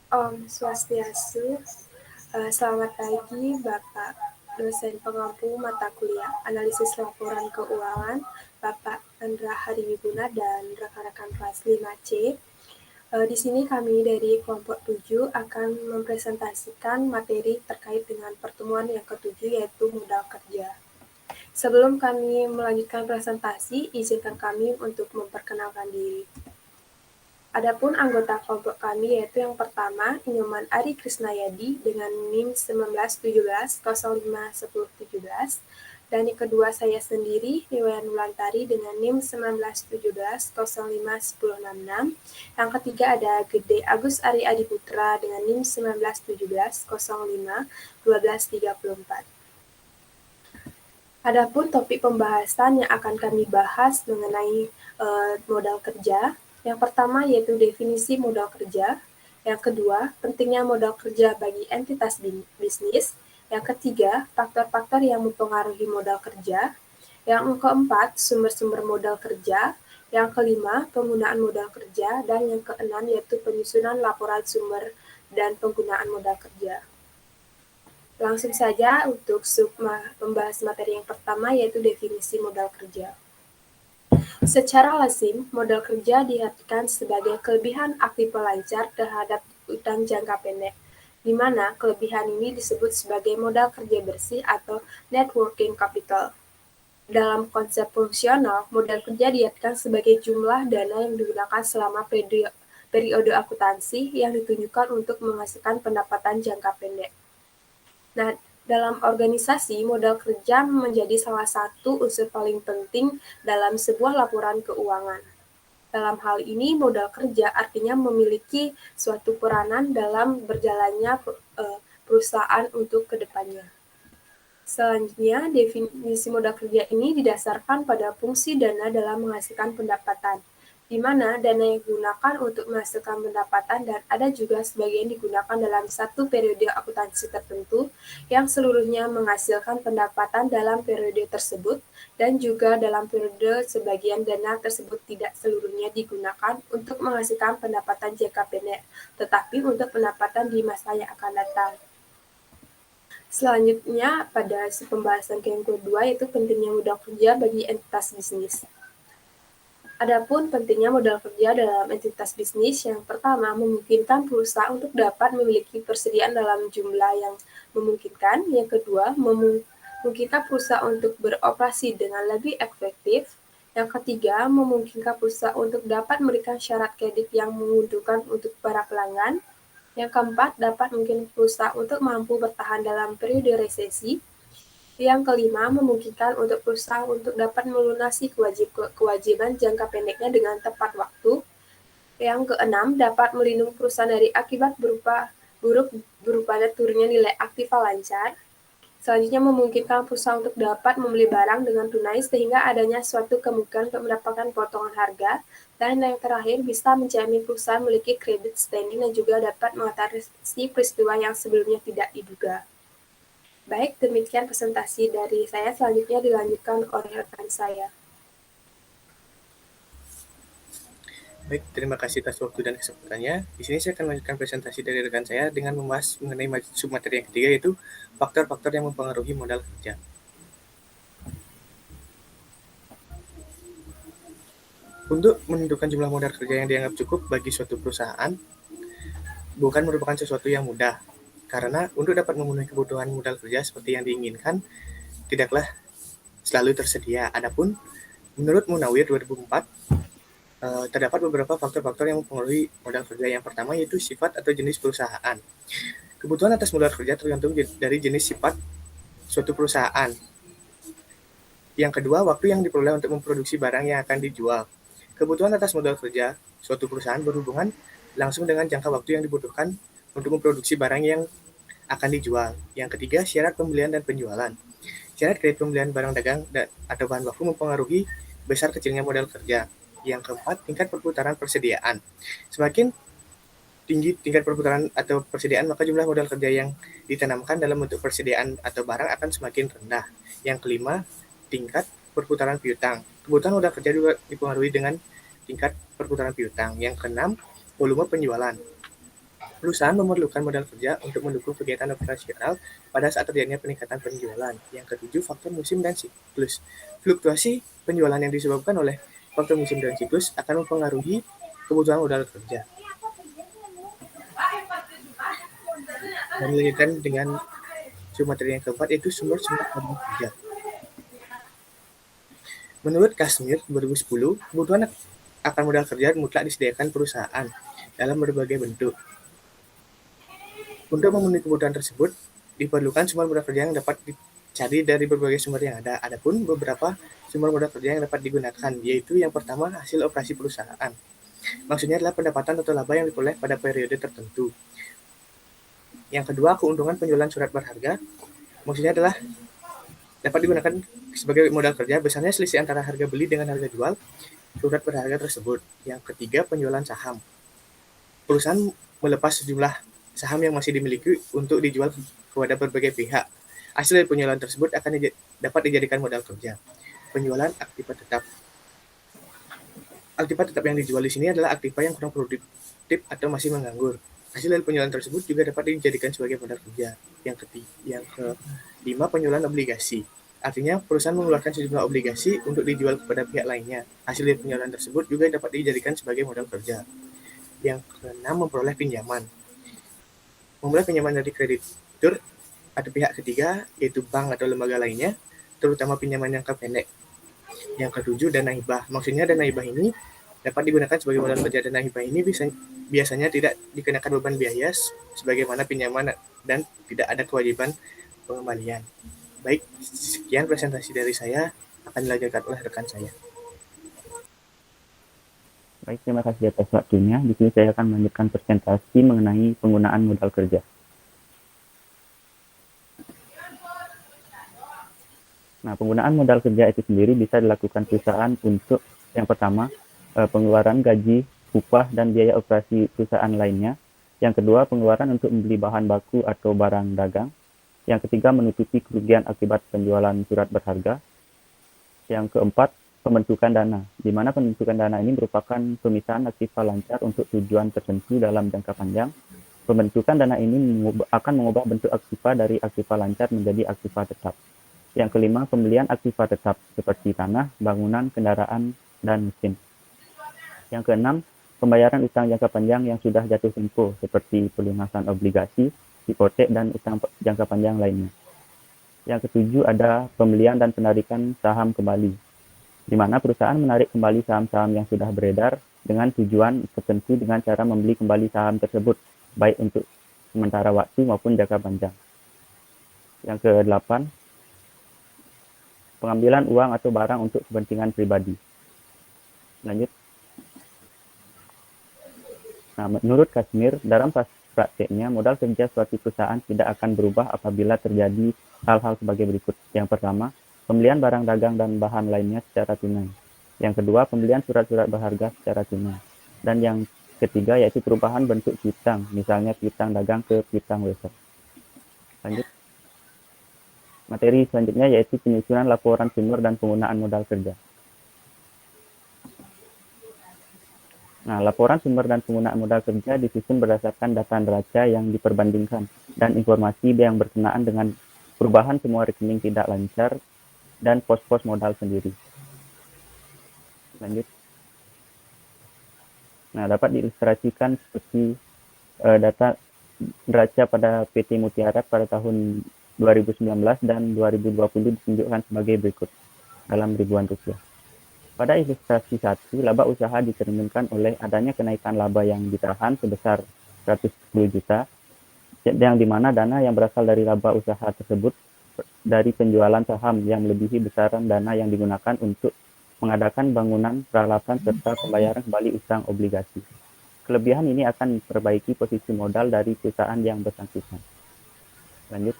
Om Swastiastu. Selamat pagi Bapak dosen pengampu mata kuliah analisis laporan keuangan Bapak Andra Hariwiguna dan rekan-rekan kelas 5C. Di sini kami dari kelompok 7 akan mempresentasikan materi terkait dengan pertemuan yang ketujuh yaitu modal kerja. Sebelum kami melanjutkan presentasi, izinkan kami untuk memperkenalkan diri. Adapun anggota kelompok kami yaitu yang pertama Nyoman Ari Krisnayadi dengan NIM 1917051017 dan yang kedua saya sendiri Niwayan Wulantari dengan NIM 1917051066. Yang ketiga ada Gede Agus Ari Adiputra dengan NIM 1917051234. Adapun topik pembahasan yang akan kami bahas mengenai modal kerja. Yang pertama yaitu definisi modal kerja. Yang kedua, pentingnya modal kerja bagi entitas bisnis. Yang ketiga, faktor-faktor yang mempengaruhi modal kerja. Yang keempat, sumber-sumber modal kerja. Yang kelima, penggunaan modal kerja. Dan yang keenam yaitu penyusunan laporan sumber dan penggunaan modal kerja. Langsung saja untuk pembahas materi yang pertama yaitu definisi modal kerja. Secara lazim, modal kerja diartikan sebagai kelebihan aktif pelancar terhadap utang jangka pendek, di mana kelebihan ini disebut sebagai modal kerja bersih atau net working capital. Dalam konsep fungsional, modal kerja diartikan sebagai jumlah dana yang digunakan selama periode akuntansi yang ditunjukkan untuk menghasilkan pendapatan jangka pendek. Nah, dalam organisasi, modal kerja menjadi salah satu unsur paling penting dalam sebuah laporan keuangan. Dalam hal ini, modal kerja artinya memiliki suatu peranan dalam berjalannya perusahaan untuk kedepannya. Selanjutnya, definisi modal kerja ini didasarkan pada fungsi dana dalam menghasilkan pendapatan, di mana dana yang digunakan untuk menghasilkan pendapatan dan ada juga sebagian digunakan dalam satu periode akuntansi tertentu yang seluruhnya menghasilkan pendapatan dalam periode tersebut dan juga dalam periode sebagian dana tersebut tidak seluruhnya digunakan untuk menghasilkan pendapatan jangka pendek, tetapi untuk pendapatan di masa yang akan datang. Selanjutnya, pada pembahasan yang kedua yaitu pentingnya modal kerja bagi entitas bisnis. Adapun pentingnya modal kerja dalam entitas bisnis, yang pertama memungkinkan perusahaan untuk dapat memiliki persediaan dalam jumlah yang memungkinkan. Yang kedua, memungkinkan perusahaan untuk beroperasi dengan lebih efektif. Yang ketiga, memungkinkan perusahaan untuk dapat memberikan syarat kredit yang menguntungkan untuk para pelanggan. Yang keempat, dapat mungkin perusahaan untuk mampu bertahan dalam periode resesi. Yang kelima, memungkinkan untuk perusahaan untuk dapat melunasi kewajiban jangka pendeknya dengan tepat waktu. Yang keenam, dapat melindungi perusahaan dari akibat berupa turunnya nilai aktiva lancar. Selanjutnya, memungkinkan perusahaan untuk dapat membeli barang dengan tunai sehingga adanya suatu kemungkinan untuk mendapatkan potongan harga. Dan yang terakhir, bisa menjamin perusahaan memiliki kredit standing dan juga dapat mengatasi peristiwa yang sebelumnya tidak diduga. Baik, demikian presentasi dari saya. Selanjutnya dilanjutkan oleh rekan saya. Baik, terima kasih atas waktu dan kesempatannya. Di sini saya akan melanjutkan presentasi dari rekan saya dengan membahas mengenai submateri yang ketiga, yaitu faktor-faktor yang mempengaruhi modal kerja. Untuk menentukan jumlah modal kerja yang dianggap cukup bagi suatu perusahaan bukan merupakan sesuatu yang mudah, karena untuk dapat memenuhi kebutuhan modal kerja seperti yang diinginkan tidaklah selalu tersedia. Adapun menurut Munawir 2004, terdapat beberapa faktor-faktor yang mempengaruhi modal kerja. Yang pertama yaitu sifat atau jenis perusahaan. Kebutuhan atas modal kerja tergantung dari jenis sifat suatu perusahaan. Yang kedua, waktu yang diperoleh untuk memproduksi barang yang akan dijual. Kebutuhan atas modal kerja suatu perusahaan berhubungan langsung dengan jangka waktu yang dibutuhkan untuk memproduksi barang yang akan dijual. Yang ketiga, syarat pembelian dan penjualan. Syarat kredit pembelian barang dagang atau bahan baku mempengaruhi besar kecilnya modal kerja. Yang keempat, tingkat perputaran persediaan. Semakin tinggi tingkat perputaran atau persediaan, maka jumlah modal kerja yang ditanamkan dalam bentuk persediaan atau barang akan semakin rendah. Yang kelima, tingkat perputaran piutang. Kebutuhan modal kerja juga dipengaruhi dengan tingkat perputaran piutang. Yang keenam, volume penjualan. Perusahaan memerlukan modal kerja untuk mendukung kegiatan operasional pada saat terjadinya peningkatan penjualan. Yang ketujuh, faktor musim dan siklus. Fluktuasi penjualan yang disebabkan oleh faktor musim dan siklus akan mempengaruhi kebutuhan modal kerja. Dan dilanjutkan dengan materi yang keempat, yaitu sumber-sumber modal kerja. Menurut Kashmir 2010, kebutuhan akan modal kerja mutlak disediakan perusahaan dalam berbagai bentuk. Untuk memenuhi kebutuhan tersebut, diperlukan sumber modal kerja yang dapat dicari dari berbagai sumber yang ada. Adapun beberapa sumber modal kerja yang dapat digunakan, yaitu yang pertama, hasil operasi perusahaan. Maksudnya adalah pendapatan atau laba yang diperoleh pada periode tertentu. Yang kedua, keuntungan penjualan surat berharga. Maksudnya adalah dapat digunakan sebagai modal kerja, besarnya selisih antara harga beli dengan harga jual surat berharga tersebut. Yang ketiga, penjualan saham. Perusahaan melepas sejumlah saham yang masih dimiliki untuk dijual kepada berbagai pihak. Hasil dari penjualan tersebut akan dapat dijadikan modal kerja. Penjualan aktiva tetap. Aktiva tetap yang dijual di sini adalah aktiva yang kurang produktif atau masih menganggur. Hasil dari penjualan tersebut juga dapat dijadikan sebagai modal kerja. Yang kelima, penjualan obligasi. Artinya perusahaan mengeluarkan sejumlah obligasi untuk dijual kepada pihak lainnya. Hasil dari penjualan tersebut juga dapat dijadikan sebagai modal kerja. Yang keenam, memperoleh pinjaman. Memperoleh pinjaman dari kreditur atau pihak ketiga, yaitu bank atau lembaga lainnya, terutama pinjaman jangka pendek. Yang ketujuh, dana hibah. Maksudnya dana hibah ini dapat digunakan sebagai modal kerja. Dana hibah ini biasanya tidak dikenakan beban biaya sebagaimana pinjaman dan tidak ada kewajiban pengembalian. Baik, sekian presentasi dari saya, akan dilanjutkan oleh rekan saya. Baik, terima kasih atas waktunya. Di sini saya akan melanjutkan presentasi mengenai penggunaan modal kerja. Nah, penggunaan modal kerja itu sendiri bisa dilakukan perusahaan untuk yang pertama, pengeluaran gaji, upah, dan biaya operasi perusahaan lainnya. Yang kedua, pengeluaran untuk membeli bahan baku atau barang dagang. Yang ketiga, menutupi kerugian akibat penjualan surat berharga. Yang keempat, pembentukan dana, di mana pembentukan dana ini merupakan pemisahan aktiva lancar untuk tujuan tertentu dalam jangka panjang. Pembentukan dana ini akan mengubah bentuk aktiva dari aktiva lancar menjadi aktiva tetap. Yang kelima, pembelian aktiva tetap seperti tanah, bangunan, kendaraan, dan mesin. Yang keenam, pembayaran utang jangka panjang yang sudah jatuh tempo seperti pelunasan obligasi, hipotek, dan utang jangka panjang lainnya. Yang ketujuh, ada pembelian dan penarikan saham kembali, di mana perusahaan menarik kembali saham-saham yang sudah beredar dengan tujuan tertentu dengan cara membeli kembali saham tersebut, baik untuk sementara waktu maupun jangka panjang. Yang kedelapan, pengambilan uang atau barang untuk kepentingan pribadi. Lanjut. Nah, menurut Kashmir, dalam prakteknya, modal kerja suatu perusahaan tidak akan berubah apabila terjadi hal-hal sebagai berikut. Yang pertama, pembelian barang dagang dan bahan lainnya secara tunai. Yang kedua, pembelian surat-surat berharga secara tunai. Dan yang ketiga, yaitu perubahan bentuk piutang, misalnya piutang dagang ke piutang wafer. Lanjut. Materi selanjutnya yaitu penyusunan laporan sumber dan penggunaan modal kerja. Nah, laporan sumber dan penggunaan modal kerja disusun berdasarkan data neraca yang diperbandingkan dan informasi yang berkenaan dengan perubahan semua rekening tidak lancar dan pos-pos modal sendiri. Lanjut. Nah, dapat diilustrasikan seperti data neraca pada PT Mutiara pada tahun 2019 dan 2020 ditunjukkan sebagai berikut dalam ribuan rupiah. Pada ilustrasi 1, laba usaha dicerminkan oleh adanya kenaikan laba yang ditahan sebesar 110 juta, yang dimana dana yang berasal dari laba usaha tersebut dari penjualan saham yang melebihi besaran dana yang digunakan untuk mengadakan bangunan, peralatan, serta pembayaran kembali utang obligasi. Kelebihan ini akan memperbaiki posisi modal dari perusahaan yang bersangkutan. Lanjut.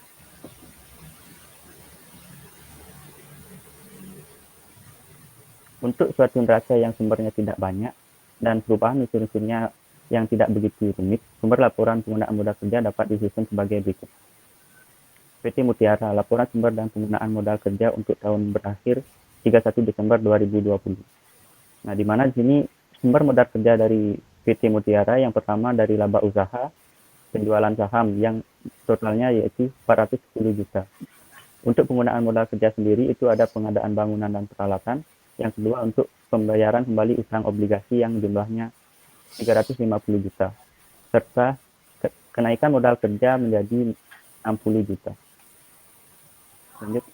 Untuk suatu neraca yang sumbernya tidak banyak dan perubahan unsur-unsurnya yang tidak begitu rumit, sumber laporan penggunaan modal kerja dapat disusun sebagai berikut. PT Mutiara, laporan sumber dan penggunaan modal kerja untuk tahun berakhir 31 Desember 2020. Nah, di mana di sini sumber modal kerja dari PT Mutiara yang pertama dari laba usaha penjualan saham yang totalnya yaitu 410 juta. Untuk penggunaan modal kerja sendiri itu ada pengadaan bangunan dan peralatan. Yang kedua untuk pembayaran kembali utang obligasi yang jumlahnya 350 juta. Serta kenaikan modal kerja menjadi 60 juta. Lanjut.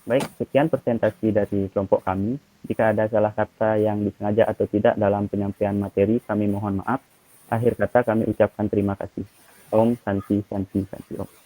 Baik, sekian presentasi dari kelompok kami. Jika ada salah kata yang disengaja atau tidak dalam penyampaian materi, kami mohon maaf. Akhir kata kami ucapkan terima kasih. Om Santi Santi Santi Om.